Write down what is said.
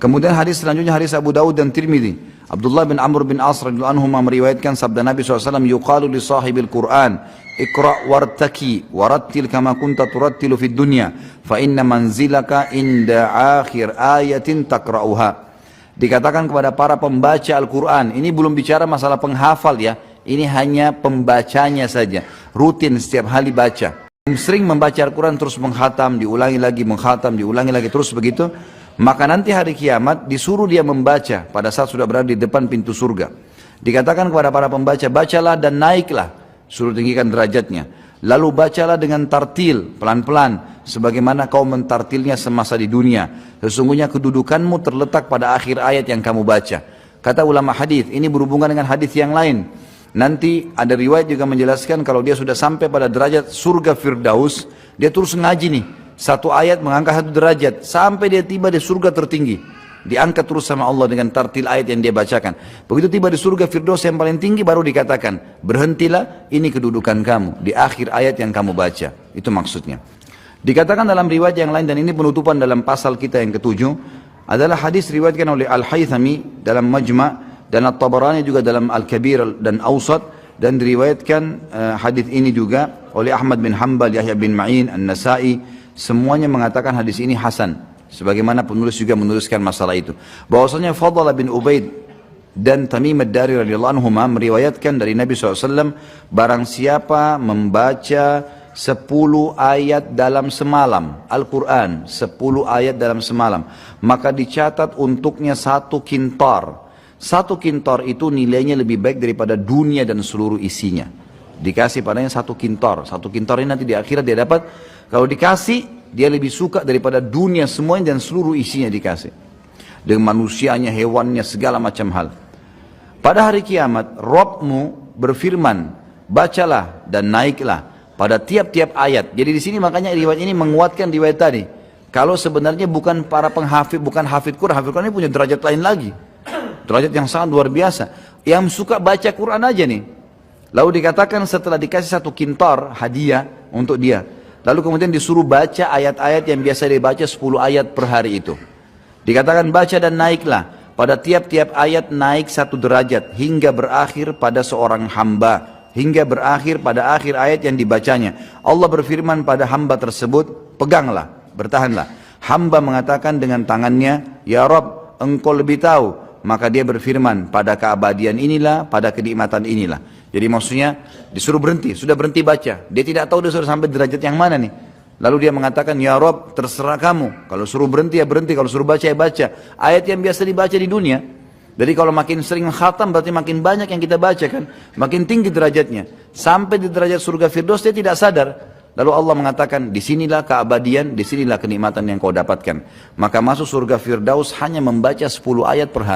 Kemudian hadis selanjutnya hadis Abu Dawud dan Tirmidzi. Abdullah bin Amr bin As radhiyallahu anhu meriwayatkan sabda Nabi SAW, yuqalu li sahibil Qur'an, iqra' wartaki warattil kama kunta turattilu fid dunya, fa inna manzilaka inda akhir ayatin taqra'uha. Dikatakan kepada para pembaca Al-Quran, ini belum bicara masalah penghafal ya, ini hanya pembacanya saja, rutin setiap hari baca. Sering membaca Al-Quran terus menghatam, diulangi lagi, menghatam, diulangi lagi, terus begitu. Maka nanti hari kiamat disuruh dia membaca pada saat sudah berada di depan pintu surga. Dikatakan kepada para pembaca, bacalah dan naiklah, suruh tinggikan derajatnya. Lalu bacalah dengan tartil, pelan-pelan, sebagaimana kau mentartilnya semasa di dunia. Sesungguhnya kedudukanmu terletak pada akhir ayat yang kamu baca. Kata ulama hadis, ini berhubungan dengan hadis yang lain. Nanti ada riwayat juga menjelaskan kalau dia sudah sampai pada derajat surga Firdaus, dia terus ngaji nih. Satu ayat mengangkat 1 derajat sampai dia tiba di surga tertinggi, diangkat terus sama Allah dengan tartil ayat yang dia bacakan. Begitu tiba di surga Firdaus yang paling tinggi, baru dikatakan berhentilah, ini kedudukan kamu di akhir ayat yang kamu baca. Itu maksudnya. Dikatakan dalam riwayat yang lain, dan ini penutupan dalam pasal kita yang ke-7, adalah hadis riwayatkan oleh Al-Haythami dalam Majma' dan At-Tabarani juga dalam Al-Kabir dan Awsat, dan diriwayatkan hadis ini juga oleh Ahmad bin Hanbal, Yahya bin Ma'in, An-Nasai. Semuanya mengatakan hadis ini hasan, sebagaimana penulis juga menuliskan masalah itu. Bahwasanya Fadl bin Ubaid dan Tamim ad-Dari radhiyallahu anhuma meriwayatkan dari Nabi SAW, barang siapa membaca 10 ayat dalam semalam, Al-Quran 10 ayat dalam semalam, maka dicatat untuknya 1 kintar. 1 kintar itu nilainya lebih baik daripada dunia dan seluruh isinya. Dikasih padanya 1 kintar. 1 kintar ini nanti di akhirat dia dapat, kalau dikasih dia lebih suka daripada dunia semuanya dan seluruh isinya dikasih. Dengan manusianya, hewannya, segala macam hal. Pada hari kiamat, Rabbmu berfirman, bacalah dan naiklah pada tiap-tiap ayat. Jadi di sini makanya riwayat ini menguatkan riwayat tadi. Kalau sebenarnya bukan para penghafid, bukan hafid Quran ini punya derajat lain lagi. Derajat yang sangat luar biasa. Yang suka baca Quran aja nih. Lalu dikatakan setelah dikasih 1 kintar hadiah untuk dia, lalu kemudian disuruh baca ayat-ayat yang biasa dibaca 10 ayat per hari itu. Dikatakan baca dan naiklah. Pada tiap-tiap ayat naik 1 derajat hingga berakhir pada seorang hamba. Hingga berakhir pada akhir ayat yang dibacanya. Allah berfirman pada hamba tersebut, peganglah, bertahanlah. Hamba mengatakan dengan tangannya, ya Rabb, engkau lebih tahu. Maka dia berfirman, pada keabadian inilah, pada kenikmatan inilah. Jadi maksudnya disuruh berhenti, sudah berhenti baca. Dia tidak tahu dia sudah sampai derajat yang mana nih. Lalu dia mengatakan, ya Rob, terserah kamu. Kalau suruh berhenti ya berhenti, kalau suruh baca ya baca. Ayat yang biasa dibaca di dunia. Jadi kalau makin sering khatam berarti makin banyak yang kita baca kan. Makin tinggi derajatnya. Sampai di derajat surga Firdaus dia tidak sadar. Lalu Allah mengatakan, disinilah keabadian, disinilah kenikmatan yang kau dapatkan. Maka masuk surga Firdaus hanya membaca 10 ayat per hari.